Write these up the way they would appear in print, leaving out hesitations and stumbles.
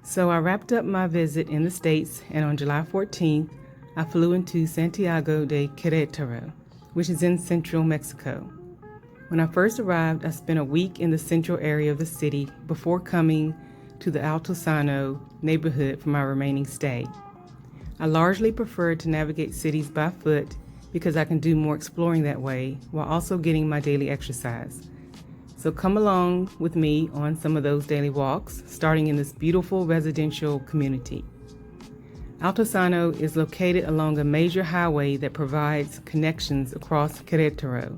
So I wrapped up my visit in the States, and on July 14th, I flew into Santiago de Querétaro, which is in central Mexico. When I first arrived, I spent a week in the central area of the city before coming to the Altozano neighborhood for my remaining stay. I largely prefer to navigate cities by foot because I can do more exploring that way while also getting my daily exercise. So come along with me on some of those daily walks, starting in this beautiful residential community. Altozano is located along a major highway that provides connections across Querétaro.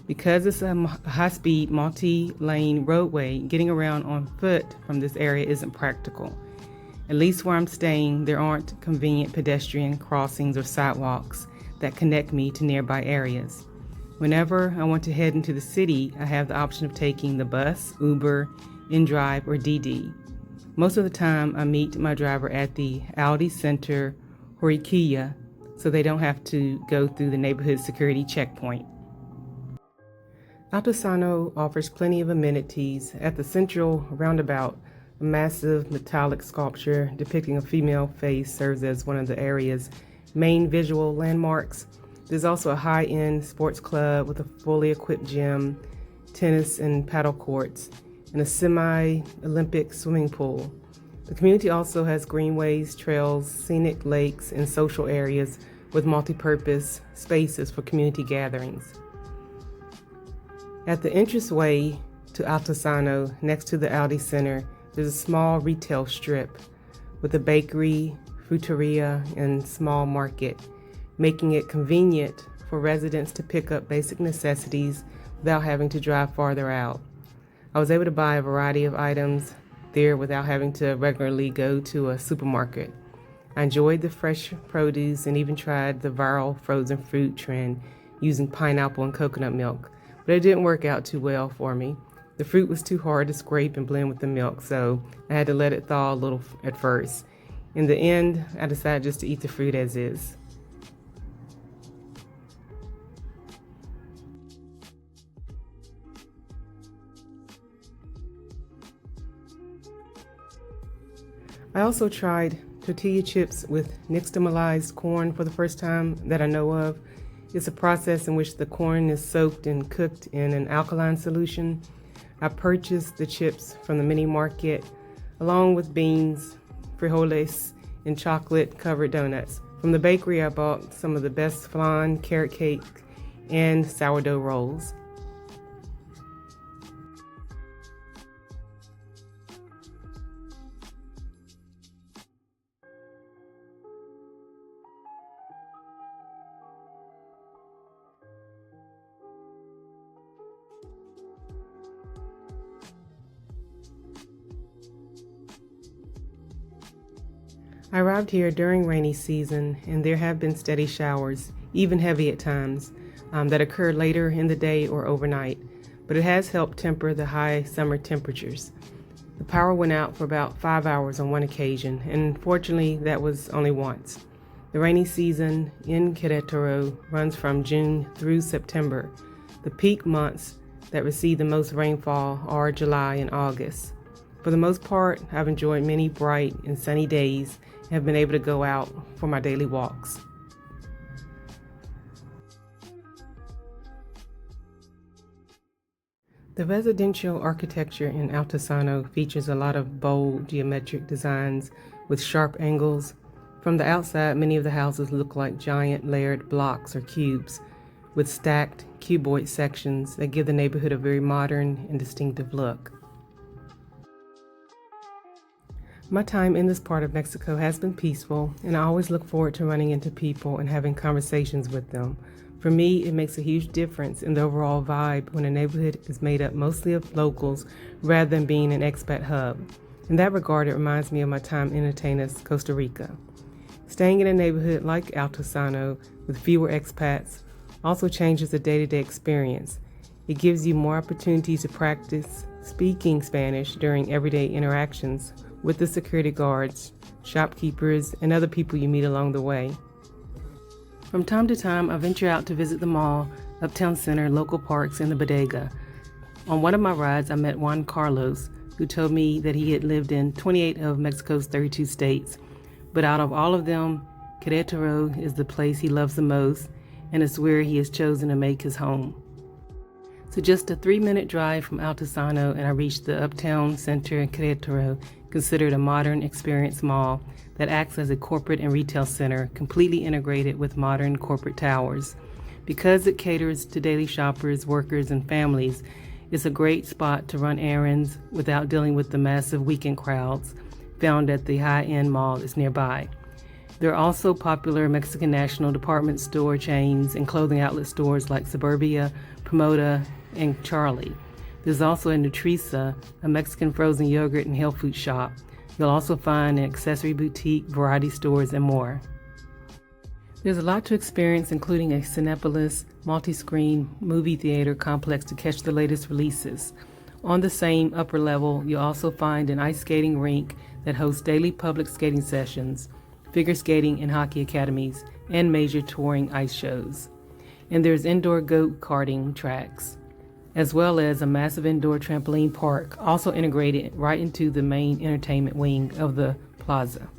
Because it's a high-speed, multi-lane roadway, getting around on foot from this area isn't practical. At least where I'm staying, there aren't convenient pedestrian crossings or sidewalks that connect me to nearby areas. Whenever I want to head into the city, I have the option of taking the bus, Uber, InDrive, or DD. Most of the time, I meet my driver at the Audi Center Horquilla, so they don't have to go through the neighborhood security checkpoint. Altozano offers plenty of amenities. At the central roundabout, a massive metallic sculpture depicting a female face serves as one of the area's main visual landmarks. There's also a high-end sports club with a fully equipped gym, tennis and paddle courts, and a semi-Olympic swimming pool. The community also has greenways, trails, scenic lakes, and social areas with multi-purpose spaces for community gatherings. At the entranceway to Altozano, next to the Audi Center, there's a small retail strip with a bakery, fruiteria, and small market, making it convenient for residents to pick up basic necessities without having to drive farther out. I was able to buy a variety of items there without having to regularly go to a supermarket. I enjoyed the fresh produce and even tried the viral frozen fruit trend using pineapple and coconut milk. But it didn't work out too well for me. The fruit was too hard to scrape and blend with the milk, so I had to let it thaw a little at first. In the end, I decided just to eat the fruit as is. I also tried tortilla chips with nixtamalized corn for the first time that I know of. It's a process in which the corn is soaked and cooked in an alkaline solution. I purchased the chips from the mini market along with beans, frijoles, and chocolate-covered donuts. From the bakery, I bought some of the best flan, carrot cake, and sourdough rolls. I arrived here during rainy season, and there have been steady showers, even heavy at times, that occur later in the day or overnight, but it has helped temper the high summer temperatures. The power went out for about 5 hours on one occasion, and fortunately that was only once. The rainy season in Querétaro runs from June through September. The peak months that receive the most rainfall are July and August. For the most part, I've enjoyed many bright and sunny days and have been able to go out for my daily walks. The residential architecture in Altozano features a lot of bold geometric designs with sharp angles. From the outside, many of the houses look like giant layered blocks or cubes with stacked cuboid sections that give the neighborhood a very modern and distinctive look. My time in this part of Mexico has been peaceful, and I always look forward to running into people and having conversations with them. For me, it makes a huge difference in the overall vibe when a neighborhood is made up mostly of locals rather than being an expat hub. In that regard, it reminds me of my time in Atenas, Costa Rica. Staying in a neighborhood like Altozano with fewer expats also changes the day-to-day experience. It gives you more opportunities to practice speaking Spanish during everyday interactions with the security guards, shopkeepers, and other people you meet along the way. From time to time, I venture out to visit the mall, Uptown Center, local parks, and the bodega. On one of my rides, I met Juan Carlos, who told me that he had lived in 28 of Mexico's 32 states. But out of all of them, Querétaro is the place he loves the most, and it's where he has chosen to make his home. So just a 3-minute drive from Altozano, and I reached the Uptown Center in Querétaro, considered a modern experience mall that acts as a corporate and retail center, completely integrated with modern corporate towers. Because it caters to daily shoppers, workers, and families, it's a great spot to run errands without dealing with the massive weekend crowds found at the high-end mall that's nearby. There are also popular Mexican national department store chains and clothing outlet stores like Suburbia, Promoda, and Charlie. There's also a Nutriza, a Mexican frozen yogurt and health food shop. You'll also find an accessory boutique, variety stores, and more. There's a lot to experience, including a Cinepolis multi-screen movie theater complex to catch the latest releases. On the same upper level, you'll also find an ice skating rink that hosts daily public skating sessions, figure skating and hockey academies, and major touring ice shows. And there's indoor go-karting tracks, as well as a massive indoor trampoline park, also integrated right into the main entertainment wing of the plaza.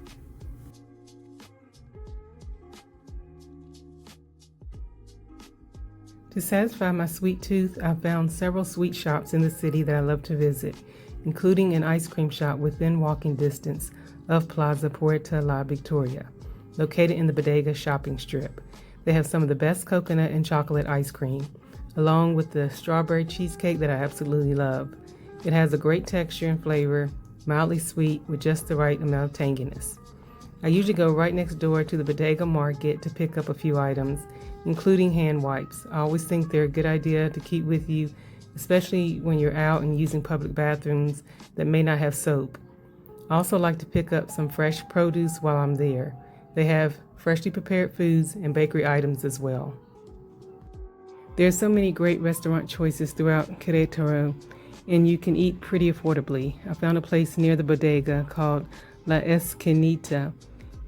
To satisfy my sweet tooth, I found several sweet shops in the city that I love to visit, including an ice cream shop within walking distance of Plaza Puerta La Victoria, located in the Bodega shopping strip. They have some of the best coconut and chocolate ice cream, along with the strawberry cheesecake that I absolutely love. It has a great texture and flavor, mildly sweet with just the right amount of tanginess. I usually go right next door to the Bodega Market to pick up a few items, including hand wipes. I always think they're a good idea to keep with you, especially when you're out and using public bathrooms that may not have soap. I also like to pick up some fresh produce while I'm there. They have freshly prepared foods and bakery items as well. There are so many great restaurant choices throughout Querétaro, and you can eat pretty affordably. I found a place near the bodega called La Esquinita,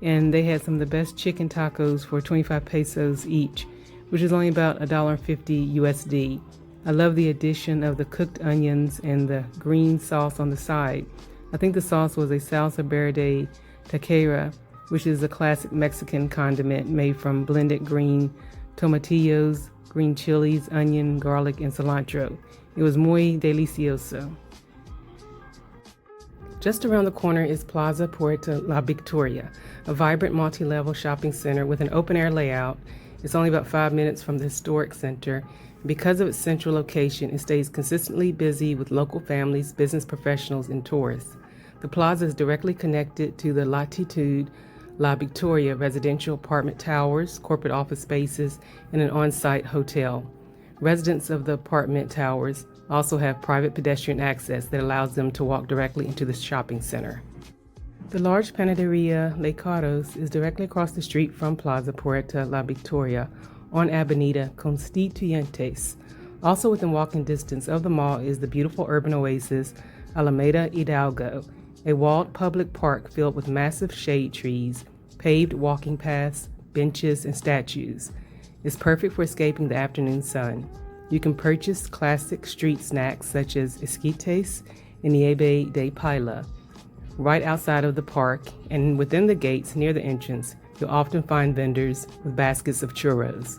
and they had some of the best chicken tacos for 25 pesos each, which is only about $1.50 USD. I love the addition of the cooked onions and the green sauce on the side. I think the sauce was a salsa verde taquera, which is a classic Mexican condiment made from blended green tomatillos, green chilies, onion, garlic, and cilantro. It was muy delicioso. Just around the corner is Plaza Puerta La Victoria, a vibrant multi-level shopping center with an open-air layout. It's only about 5 minutes from the historic center. Because of its central location, it stays consistently busy with local families, business professionals, and tourists. The plaza is directly connected to the Latitude La Victoria residential apartment towers, corporate office spaces, and an on-site hotel. Residents of the apartment towers also have private pedestrian access that allows them to walk directly into the shopping center. The large Panaderia Le Carros is directly across the street from Plaza Puerta La Victoria on Avenida Constituyentes. Also within walking distance of the mall is the beautiful urban oasis Alameda Hidalgo, a walled public park filled with massive shade trees, paved walking paths, benches, and statues. It's perfect for escaping the afternoon sun. You can purchase classic street snacks such as esquites and nieve de paila right outside of the park, and within the gates near the entrance, you'll often find vendors with baskets of churros.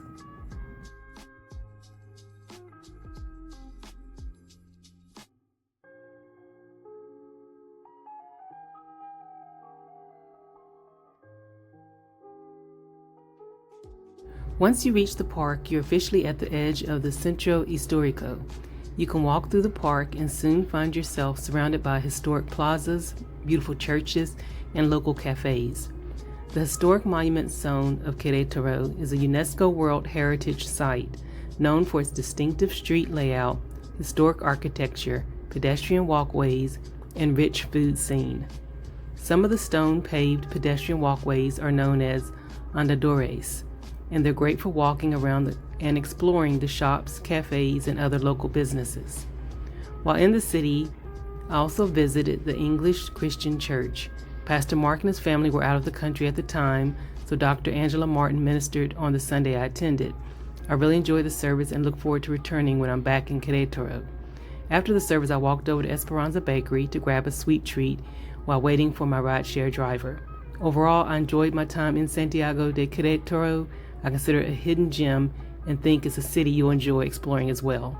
Once you reach the park, you're officially at the edge of the Centro Histórico. You can walk through the park and soon find yourself surrounded by historic plazas, beautiful churches, and local cafes. The Historic Monuments Zone of Querétaro is a UNESCO World Heritage Site known for its distinctive street layout, historic architecture, pedestrian walkways, and rich food scene. Some of the stone-paved pedestrian walkways are known as andadores, and they're great for walking around and exploring the shops, cafes, and other local businesses. While in the city, I also visited the English Christian Church. Pastor Mark and his family were out of the country at the time, so Dr. Angela Martin ministered on the Sunday I attended. I really enjoyed the service and look forward to returning when I'm back in Querétaro. After the service, I walked over to Esperanza Bakery to grab a sweet treat while waiting for my rideshare driver. Overall, I enjoyed my time in Santiago de Querétaro. I consider it a hidden gem and think it's a city you'll enjoy exploring as well.